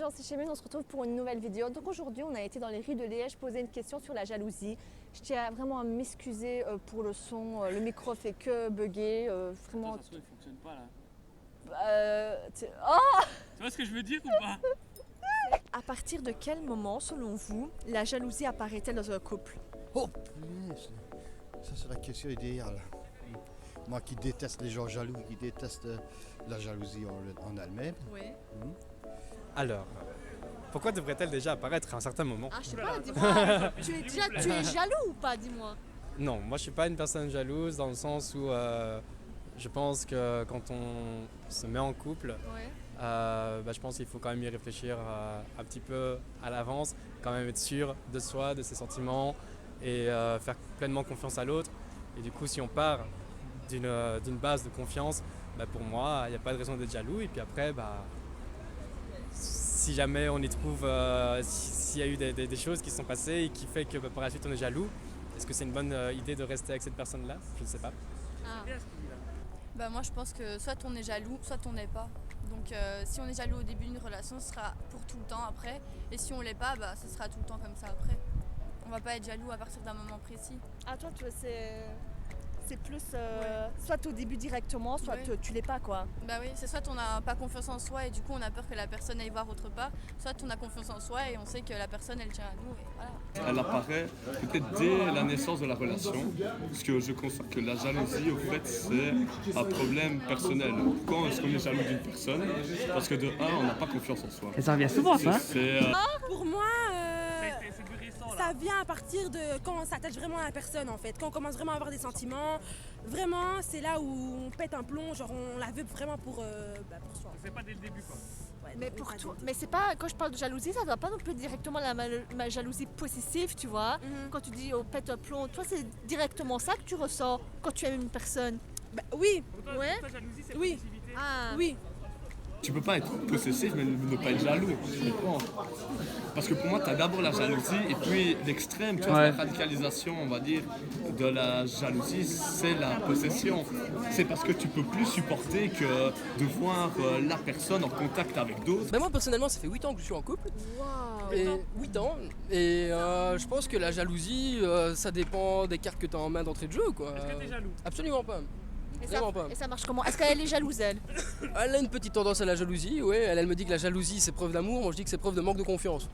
gens, c'est Chémine, on se retrouve pour une nouvelle vidéo. Donc aujourd'hui, on a été dans les rues de Liège poser une question sur la jalousie. Je tiens vraiment à m'excuser pour le son, le micro fait que bugger. Vraiment... Attends, ça se trouve, il fonctionne pas là. Oh, Tu vois ce que je veux dire ou pas? à partir de quel moment, selon vous, la jalousie apparaît-elle dans un couple? Oh, punaise. Ça c'est la question idéale. Moi qui déteste les gens jaloux, qui déteste la jalousie en elle-même. Oui. Alors, pourquoi devrait-elle déjà apparaître à un certain moment? Ah, je sais pas, dis-moi. tu es jaloux ou pas, dis-moi? Non, moi je suis pas une personne jalouse dans le sens où je pense que quand on se met en couple, Ouais. je pense qu'il faut quand même y réfléchir un petit peu à l'avance, quand même être sûr de soi, de ses sentiments et faire pleinement confiance à l'autre. Et du coup, si on part d'une base de confiance, pour moi, il n'y a pas de raison d'être jaloux. Et puis après, si jamais on y trouve, s'il y a eu des choses qui se sont passées et qui fait que par la suite on est jaloux, est-ce que c'est une bonne idée de rester avec cette personne-là? Je ne sais pas. Moi je pense que soit on est jaloux, soit on n'est pas. Donc si on est jaloux au début d'une relation, ce sera pour tout le temps après. Et si on l'est pas, ce sera tout le temps comme ça après. On va pas être jaloux à partir d'un moment précis. Ah, toi, c'est plus soit au début directement, soit Ouais. tu l'es pas, quoi. Oui, c'est soit on n'a pas confiance en soi et du coup on a peur que la personne aille voir autre part, soit on a confiance en soi et on sait que la personne elle tient à nous et voilà. Elle apparaît peut-être dès la naissance de la relation, parce que je constate que la jalousie, au fait, c'est un problème personnel. Pourquoi est-ce qu'on est jaloux d'une personne? Parce que de un, on n'a pas confiance en soi. Et ça revient souvent, ça. Pour moi, C'est plus récent là. ça vient à partir de quand on s'attache vraiment à la personne en fait. Quand on commence vraiment à avoir des sentiments, vraiment c'est là où on pète un plomb, genre on la veut vraiment pour soi. C'est pas dès le début quoi. Ouais, Mais donc, pour pas toi, de- mais c'est pas, quand je parle de jalousie, ça doit pas non plus directement ma jalousie possessive, tu vois. Mhm. Quand tu dis oh, pète un plomb, toi c'est directement ça que tu ressens quand tu aimes une personne. Oui, Pour toi, Ouais. ta jalousie, c'est Oui. possessivité. Ah. oui. Tu peux pas être possessif mais ne pas être jaloux, tu comprends? Parce que pour moi, tu as d'abord la jalousie et puis l'extrême, tu vois, Ouais. la radicalisation, on va dire, de la jalousie, c'est la possession. C'est parce que tu peux plus supporter que de voir la personne en contact avec d'autres. Moi personnellement ça fait 8 ans que je suis en couple. Et 8 ans. Et je pense que la jalousie ça dépend des cartes que tu as en main d'entrée de jeu quoi. Est-ce que t'es jaloux? Absolument pas. Et Vraiment pas. ça marche comment? Est-ce qu'elle est jalouse, elle? Elle a une petite tendance à la jalousie, ouais. Elle me dit que la jalousie c'est preuve d'amour, moi je dis que c'est preuve de manque de confiance.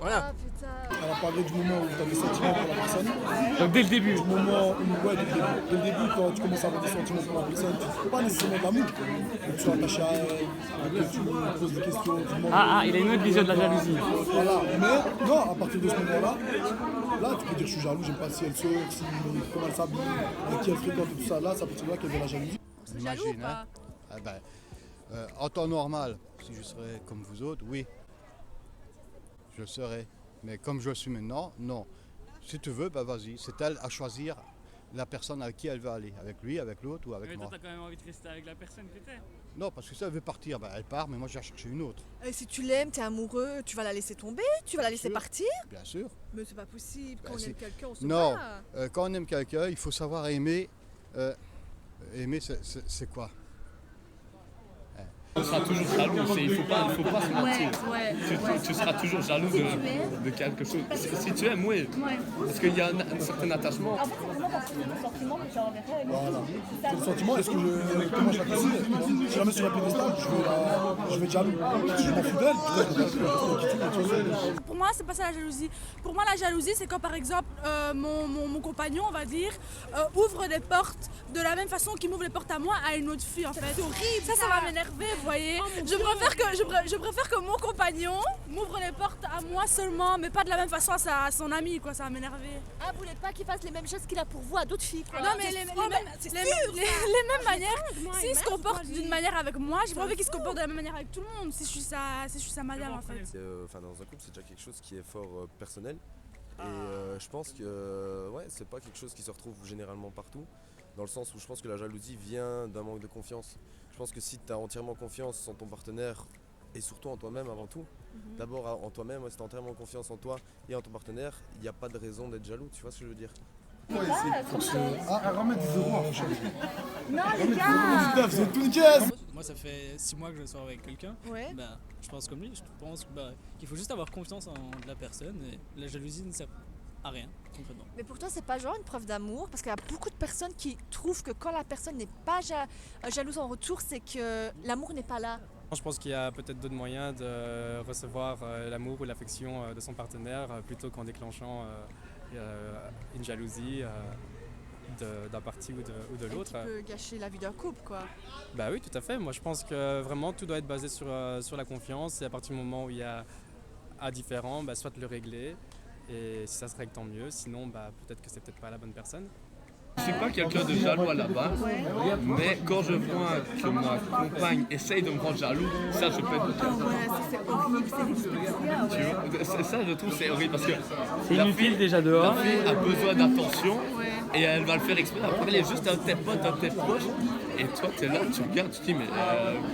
Voilà. Ah putain. Elle a parlé du moment où tu as des sentiments pour la personne. Donc dès le début. Du moment où, ouais, dès le début, quand tu commences à avoir des sentiments pour la personne, pas nécessairement d'amour, que tu sois attaché à elle, que tu lui poses des questions, tu lui demandes. Il a une autre vision de la jalousie. Voilà, mais non, à partir de ce moment-là, là, tu peux dire je suis jaloux, j'aime pas si elle sort, comment elle s'habille, avec qui elle fréquente et tout ça. Là, ça peut être là qu'il y a de la jalousie. C'est jaloux ou pas? En temps normal, si je serais comme vous autres, oui, je serais. Mais comme je suis maintenant, non. Si tu veux, vas-y. C'est elle à choisir la personne avec qui elle veut aller. Avec lui, avec l'autre ou avec Mais toi, moi. t'as quand même envie de rester avec la personne que t'es. Non, parce que si elle veut partir, elle part, mais moi je vais chercher une autre. Et si tu l'aimes, t'es amoureux, tu vas la laisser tomber, tu vas la laisser sûr. partir? Bien sûr. Mais c'est pas possible. Quand on si. aime quelqu'un, on se Non, bat. quand on aime quelqu'un, il faut savoir aimer. Aimer, c'est quoi? Tu seras toujours jaloux, il faut pas se mentir. Tu seras toujours jaloux de quelque chose. Si tu aimes, oui. Parce qu'il y a un certain attachement. Voilà. C'est le sentiment, est-ce que comment je l'apprécie? Si je la mets sur la piédestal, je vais être jaloux. Si je m'en fous d'elle, Pour moi, c'est pas ça la jalousie. Pour moi, la jalousie, c'est quand par exemple mon compagnon, on va dire, ouvre des portes de la même façon qu'il m'ouvre les portes à moi à une autre fille en fait. C'est horrible. Ça va m'énerver, vous voyez. Je préfère que mon compagnon m'ouvre les portes à moi seulement, mais pas de la même façon à son ami, quoi. Ça va m'énerver. Ah, vous voulez pas qu'il fasse les mêmes choses qu'il a pour vous à d'autres filles, quoi. Non, mais les mêmes manières. S'il se comporte d'une manière avec moi, j'ai pas envie qu'il se comporte de la même manière avec tout le monde. Si je suis sa madame en fait. Dans un couple, c'est déjà quelque chose qui est fort personnel. Et je pense que c'est pas quelque chose qui se retrouve généralement partout. Dans le sens où je pense que la jalousie vient d'un manque de confiance. Je pense que si tu as entièrement confiance en ton partenaire et surtout en toi-même avant tout, d'abord en toi-même, si tu as entièrement confiance en toi et en ton partenaire, il n'y a pas de raison d'être jaloux, tu vois ce que je veux dire? Ramène des euros à Non, les gars! C'est tout une caisse. moi ça fait 6 mois que je sors avec quelqu'un. Ouais. Bah, je pense comme lui, je pense qu'il faut juste avoir confiance en la personne et la jalousie ne sert à rien, concrètement. Mais pour toi, c'est pas genre une preuve d'amour? Parce qu'il y a beaucoup de personnes qui trouvent que quand la personne n'est pas jalouse en retour, c'est que l'amour n'est pas là. Je pense qu'il y a peut-être d'autres moyens de recevoir l'amour ou l'affection de son partenaire plutôt qu'en déclenchant une jalousie d'un parti ou de l'autre. Qui peut gâcher la vie d'un couple, quoi. Bah oui, tout à fait. Moi, je pense que vraiment tout doit être basé sur la confiance. Et à partir du moment où il y a un différend, bah, soit le régler. Et si ça se règle, tant mieux. Sinon, bah, peut-être que c'est peut-être pas la bonne personne. Je ne suis pas quelqu'un de jaloux à la base, mais quand je vois que ma compagne essaye de me rendre jaloux, ça je peux être c'est horrible, c'est ça je trouve c'est horrible parce que c'est inutile déjà dehors. La fille a besoin d'attention et elle va le faire exprès. Après elle est juste un de tes potes, un de tes proches. Et toi tu es là, tu regardes, tu te dis mais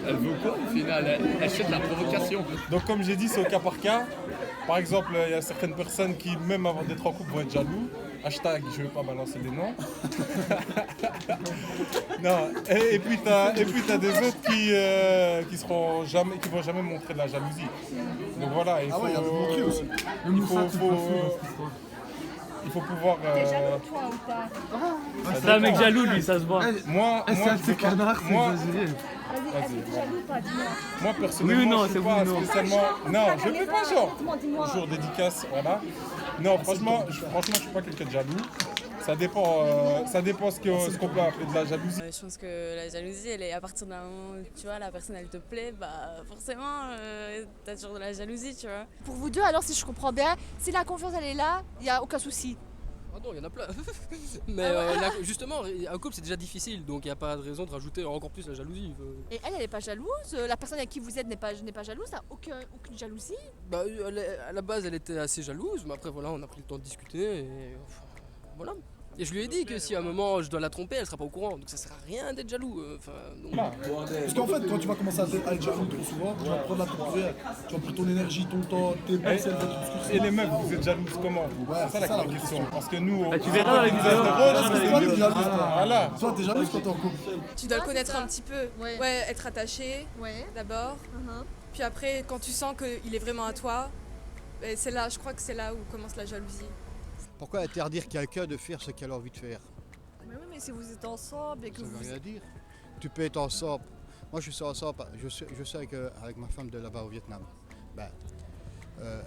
elle veut quoi au final? Elle cherche la provocation. Donc comme j'ai dit, c'est au cas par cas. Par exemple, il y a certaines personnes qui, même avant d'être en couple, vont être jaloux. Hashtag, je ne vais pas balancer des noms. Non. Et puis t'as des autres qui vont jamais montrer de la jalousie. Donc voilà, il faut, il y a d'autres montrer aussi. il faut pouvoir. T'es jaloux de toi ou pas? C'est un mec jaloux lui, ça se voit. Moi, c'est canard, c'est exagéré. Vas-y, est-ce que t'es jaloux ou pas? Dis-moi. Moi personnellement, Oui ou non, je suis c'est pas oui ou non. spécialement. Non, je ne fais pas genre. Dis-moi. Jour dédicace, voilà. Non, franchement, je suis pas quelqu'un de jaloux. Ça dépend ce qu'on peut appeler de la jalousie. Je pense que la jalousie, elle est à partir d'un moment où tu vois la personne elle te plaît, bah forcément t'as toujours de la jalousie, tu vois. Pour vous deux, alors si je comprends bien, si la confiance elle est là, il n'y a aucun souci. Ah non, il y en a plein. Mais justement, un couple c'est déjà difficile, donc il n'y a pas de raison de rajouter encore plus la jalousie. Et elle n'est pas jalouse? La personne avec qui vous êtes n'est pas jalouse? N'a aucune jalousie? Bah, à la base, elle était assez jalouse, mais après, voilà, on a pris le temps de discuter et voilà. Et je lui ai dit que si à un moment je dois la tromper, elle sera pas au courant, donc ça sert à rien d'être jaloux. Parce qu'en fait, quand tu vas commencer à être jaloux trop souvent, tu vas prendre la couverture, tu vas prendre ton énergie, ton temps, tes pensées, elles vont t'obscurcir. Et les meufs, vous êtes jalouses comment? C'est ça la question. Parce que nous, tu verras dans les vidéos. Voilà. Toi, t'es jalouse quand t'es en couple. Tu dois le connaître un petit peu. Ouais, être attaché d'abord. Puis après, quand tu sens qu'il est vraiment à toi, c'est là, je crois que c'est là où commence la jalousie. Pourquoi interdire quelqu'un de faire ce qu'elle a envie de faire? Mais oui, mais si vous êtes ensemble et que Ça vous... veut rien dire. Tu peux être ensemble. Moi, je suis ensemble. Je suis avec ma femme de là-bas au Vietnam.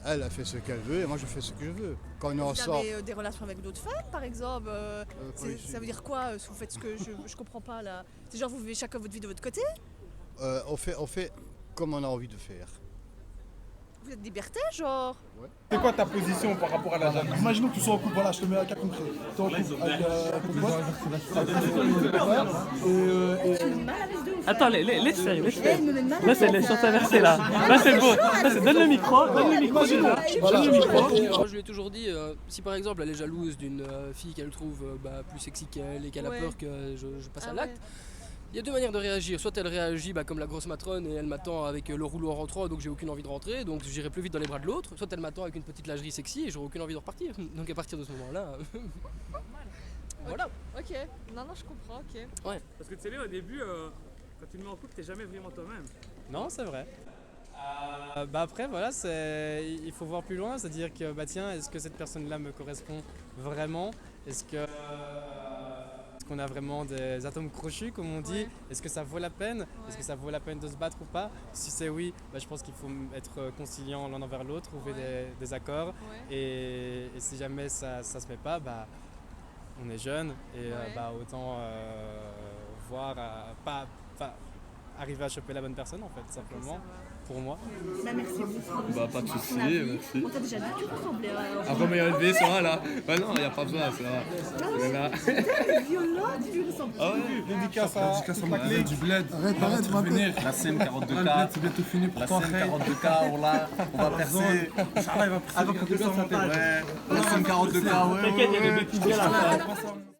Elle a fait ce qu'elle veut et moi, je fais ce que je veux. Quand on est ensemble. Vous avez des relations avec d'autres femmes, par exemple? Ça veut dire quoi si vous faites ce que je comprends pas là? C'est genre vous vivez chacun votre vie de votre côté? On fait comme on a envie de faire. Vous êtes liberté, genre? C'est quoi ta position par rapport à la jalousie? Imaginons que tu sois en couple, voilà, je te mets un cas concret. Tu es en couple avec ton pote. Attends, laisse faire. Là, c'est sur ta versée là. Là, c'est beau. Donne le micro. Donne le micro déjà. Donne le micro. Moi, je lui ai toujours dit, si par exemple elle est jalouse d'une fille qu'elle trouve plus sexy qu'elle et qu'elle a peur que je passe à l'acte, il y a deux manières de réagir. Soit elle réagit comme la grosse matrone et elle m'attend avec le rouleau en rentrant, donc j'ai aucune envie de rentrer, donc j'irai plus vite dans les bras de l'autre. Soit elle m'attend avec une petite lingerie sexy et j'aurai aucune envie de repartir. Donc à partir de ce moment-là... Voilà. Ok, non, je comprends, ok. Ouais. Parce que tu sais, au début, quand tu te mets en couple, t'es jamais vraiment toi-même. Non, c'est vrai. Après, voilà, il faut voir plus loin, c'est-à-dire que, tiens, est-ce que cette personne-là me correspond vraiment? Est-ce qu'on a vraiment des atomes crochus, comme on dit? Est-ce que ça vaut la peine? Est-ce que ça vaut la peine de se battre ou pas? Si c'est oui, je pense qu'il faut être conciliant l'un envers l'autre, trouver des accords. Et si jamais ça se met pas, on est jeune et autant voir, arriver à choper la bonne personne en fait, simplement. Pour moi. Merci beaucoup. Pas de soucis, merci. On t'a déjà dit que tu ressemblais à... Ah, comme il y a levé, ça va là. Non, il n'y a pas besoin, ça va. Là. Violent, tu lui ressembles. Ah ouais, dédicace à ma clé du bled. Arrête, venir. La scène 42K. C'est bientôt fini pour toi. La scène 42K, on va percer. Ça va, il va percer. La scène 42K, ouais. T'inquiète, il y a des petits gars là.